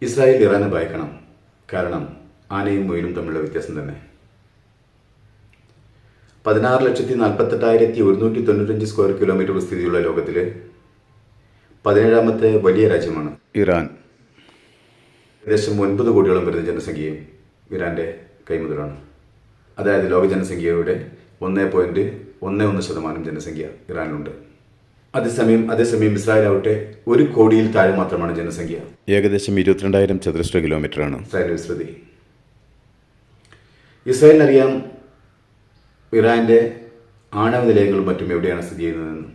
Israel ഇറാനെ ഭയക്കണം. കാരണം ആനയും മുയലും തമ്മിലുള്ള വ്യത്യാസം തന്നെ. 16,48,195 സ്ക്വയർ കിലോമീറ്റർ വിസ്തൃതിയുള്ള ലോകത്തിലെ 17ാമത്തെ വലിയ രാജ്യമാണ് ഇറാൻ. ഏകദേശം 9 കോടിയോളം വരുന്ന ജനസംഖ്യയും ഇറാന്റെ കൈമുതലാണ്. അതായത് ലോക ജനസംഖ്യയുടെ 1.11% ജനസംഖ്യ ഇറാനിലുണ്ട്. അതേസമയം ഇസ്രായേൽ ആവട്ടെ 1 കോടിയിൽ താഴെ മാത്രമാണ് ജനസംഖ്യ. ഏകദേശം 22,000 ചതുരശ്ര കിലോമീറ്ററാണ് ഇസ്രായേലിന്റെ വിസ്തൃതി. ഇസ്രായേലിനറിയാം ഇറാന്റെ ആണവ നിലയങ്ങളും മറ്റും എവിടെയാണ് സ്ഥിതി ചെയ്യുന്നതെന്ന്.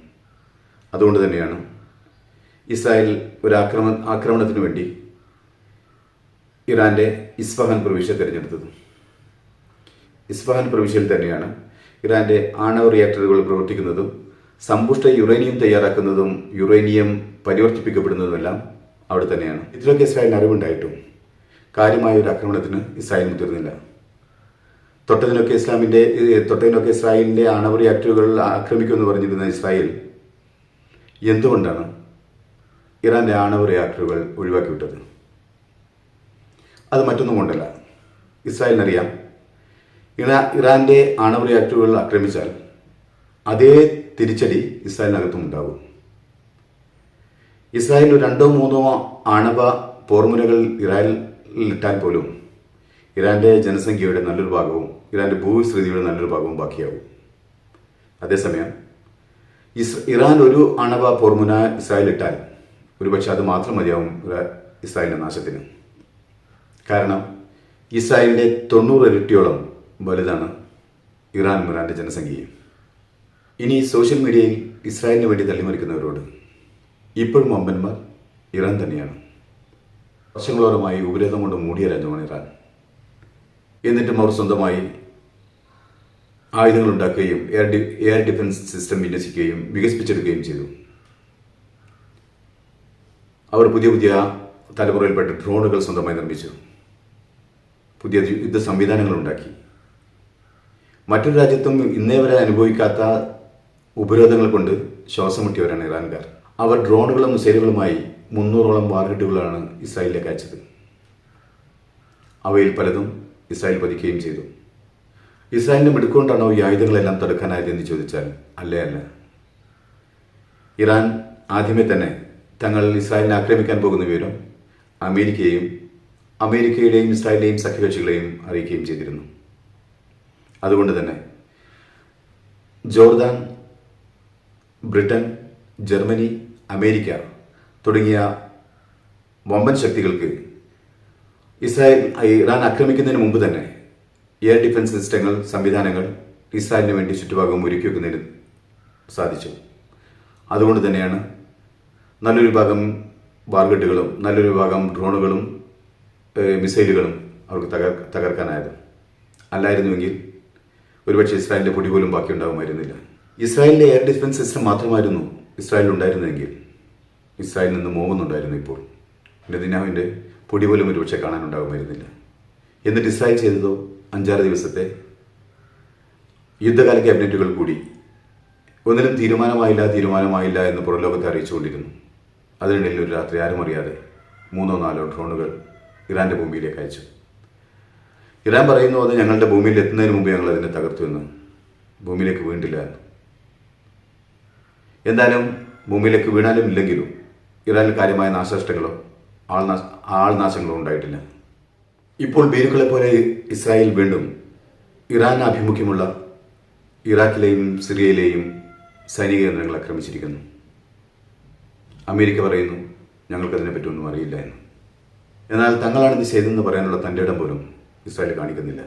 അതുകൊണ്ട് തന്നെയാണ് ഇസ്രായേൽ ഒരു ആക്രമണത്തിന് വേണ്ടി ഇറാന്റെ ഇസ്ഫഹാൻ പ്രവിശ്യ തിരഞ്ഞെടുത്തത്. ഇസ്ഫഹാൻ പ്രവിശ്യയിൽ തന്നെയാണ് ഇറാന്റെ ആണവ റിയാക്ടറുകൾ പ്രവർത്തിക്കുന്നതും സമ്പുഷ്ട യുറേനിയം തയ്യാറാക്കുന്നതും യുറേനിയം പരിവർത്തിപ്പിക്കപ്പെടുന്നതുമെല്ലാം അവിടെ തന്നെയാണ്. ഇതിലൊക്കെ ഇസ്രായേലിന് അറിവുണ്ടായിട്ടും കാര്യമായ ഒരു ആക്രമണത്തിന് ഇസ്രായേൽ മുതിർന്നില്ല. തൊട്ടതിനൊക്കെ ഇസ്രായേലിന്റെ ആണവ റിയാക്ടറുകൾ ആക്രമിക്കുമെന്ന് പറഞ്ഞിരുന്ന ഇസ്രായേൽ എന്തുകൊണ്ടാണ് ഇറാന്റെ ആണവ റിയാക്ടറുകൾ ഒഴിവാക്കി വിട്ടത്? അത് മറ്റൊന്നും കൊണ്ടല്ല. ഇസ്രായേലിനറിയാം ഇറാന്റെ ആണവ റിയാക്ടറുകൾ ആക്രമിച്ചാൽ അതേ തിരിച്ചടി ഇസ്രായേലിനകത്തും ഉണ്ടാകും. ഇസ്രായേൽ 2-3 ആണവ പോർമുനകൾ ഇറാനിലിട്ടാൽ പോലും ഇറാന്റെ ജനസംഖ്യയുടെ നല്ലൊരു ഭാഗവും ഇറാന്റെ ഭൂവിസ്തൃതിയുടെ നല്ലൊരു ഭാഗവും ബാക്കിയാവും. അതേസമയം ഇറാൻ ഒരു ആണവ പോർമുന ഇസ്രായേൽ ഇട്ടാൽ ഒരുപക്ഷെ അത് മാത്രം മതിയാവും ഇസ്രായേലിന്റെ നാശത്തിന്. കാരണം ഇസ്രായേലിന്റെ 90 ഇരട്ടിയോളം വലുതാണ് ഇറാന്റെ ജനസംഖ്യയും. ഇനി സോഷ്യൽ മീഡിയയിൽ ഇസ്രായേലിന് വേണ്ടി തള്ളിമറിക്കുന്നവരോട് ഇപ്പോഴും വമ്പന്മാർ ഇറാൻ തന്നെയാണ്. വർഷങ്ങളോളമായി ഉപരോധം കൊണ്ട് മൂടിയ രാജ്യമാണ് ഇറാൻ. എന്നിട്ടും അവർ സ്വന്തമായി ആയുധങ്ങൾ ഉണ്ടാക്കുകയും എയർ ഡിഫൻസ് സിസ്റ്റം വിന്യസിക്കുകയും വികസിപ്പിച്ചെടുക്കുകയും ചെയ്തു. അവർ പുതിയ തലമുറയിൽപ്പെട്ട ഡ്രോണുകൾ സ്വന്തമായി നിർമ്മിച്ചു. പുതിയ യുദ്ധ സംവിധാനങ്ങൾ ഉണ്ടാക്കി. മറ്റൊരു രാജ്യത്തും ഇന്നേ വരെ അനുഭവിക്കാത്ത ഉപരോധങ്ങൾ കൊണ്ട് ശ്വാസം മുട്ടിയവരാണ് ഇറാൻകാർ. അവർ ഡ്രോണുകളും മിസൈലുകളുമായി 300ഓളം വാർഹെഡുകളാണ് ഇസ്രായേലിലേക്ക് അയച്ചത്. അവയിൽ പലതും ഇസ്രായേൽ പതിക്കുകയും ചെയ്തു. ഇസ്രായേലിന്റെ മിടുക്കൊണ്ടാണോ ഈ ആയുധങ്ങളെല്ലാം തടുക്കാനായത് എന്ന് ചോദിച്ചാൽ അല്ല. ഇറാൻ ആദ്യമേ തന്നെ തങ്ങൾ ഇസ്രായേലിനെ ആക്രമിക്കാൻ പോകുന്ന വിവരം അമേരിക്കയുടെയും ഇസ്രായേലിലെയും സഖ്യകക്ഷികളെയും അറിയിക്കുകയും ചെയ്തിരുന്നു. അതുകൊണ്ട് തന്നെ ജോർദാൻ, ബ്രിട്ടൻ, ജർമ്മനി, അമേരിക്ക തുടങ്ങിയ വമ്പൻ ശക്തികൾക്ക് ഇറാൻ ആക്രമിക്കുന്നതിന് മുമ്പ് തന്നെ എയർ ഡിഫൻസ് സംവിധാനങ്ങൾ ഇസ്രായേലിന് വേണ്ടി ചുറ്റുഭാഗം ഒരുക്കി വെക്കുന്നതിന് സാധിച്ചു. അതുകൊണ്ട് തന്നെയാണ് നല്ലൊരു ഭാഗം വാർഗട്ടുകളും നല്ലൊരു ഭാഗം ഡ്രോണുകളും മിസൈലുകളും അവർക്ക് തകർക്കാനായത്. അല്ലായിരുന്നുവെങ്കിൽ ഒരുപക്ഷെ ഇസ്രായേലിന്റെ പൊടി പോലും ബാക്കിയുണ്ടാകുമായിരുന്നില്ല. ഇസ്രായേലിന്റെ എയർ ഡിഫൻസ് സിസ്റ്റം മാത്രമായിരുന്നു ഇസ്രായേലിൽ ഉണ്ടായിരുന്നെങ്കിൽ ഇസ്രായേലിൽ നിന്ന് പോകുന്നുണ്ടായിരുന്നു. ഇപ്പോൾ നെതന്യാഹുവിന്റെ പൊടി പോലും ഒരുപക്ഷെ കാണാനുണ്ടാകുമായിരുന്നില്ല. എന്നിട്ട് ഇസ്രായേൽ ചെയ്തതോ 5-6 ദിവസത്തെ യുദ്ധകാല ക്യാബിനറ്റുകൾ കൂടി ഒന്നിനും തീരുമാനമായില്ല എന്ന് പുറംലോകത്തെ അറിയിച്ചുകൊണ്ടിരുന്നു. അതിനിടയിൽ ഒരു രാത്രി ആരും അറിയാതെ 3-4 ഡ്രോണുകൾ ഇറാന്റെ ഭൂമിയിലേക്ക് അയച്ചു. ഇറാൻ പറയുന്നു അത് ഞങ്ങളുടെ ഭൂമിയിൽ എത്തുന്നതിന് മുമ്പ് ഞങ്ങൾ അതിനെ തകർത്തു എന്ന്. ഭൂമിയിലേക്ക് വീണ്ടില്ല എന്ന്. എന്തായാലും ഭൂമിയിലേക്ക് വീണാലും ഇല്ലെങ്കിലും ഇറാനിൽ കാര്യമായ നാശനഷ്ടങ്ങളോ ആൾനാശങ്ങളോ ഉണ്ടായിട്ടില്ല. ഇപ്പോൾ ബീരുക്കളെ പോലെ ഇസ്രായേൽ വീണ്ടും ഇറാൻ ആഭിമുഖ്യമുള്ള ഇറാഖിലെയും സിറിയയിലെയും സൈനിക കേന്ദ്രങ്ങൾ ആക്രമിച്ചിരിക്കുന്നു. അമേരിക്ക പറയുന്നു ഞങ്ങൾക്കതിനെപ്പറ്റി ഒന്നും അറിയില്ല എന്ന്. എന്നാൽ തങ്ങളാണ് ഇത് ചെയ്തതെന്ന് പറയാനുള്ള തൻ്റെ ഇടം പോലും ഇസ്രായേൽ കാണിക്കുന്നില്ല.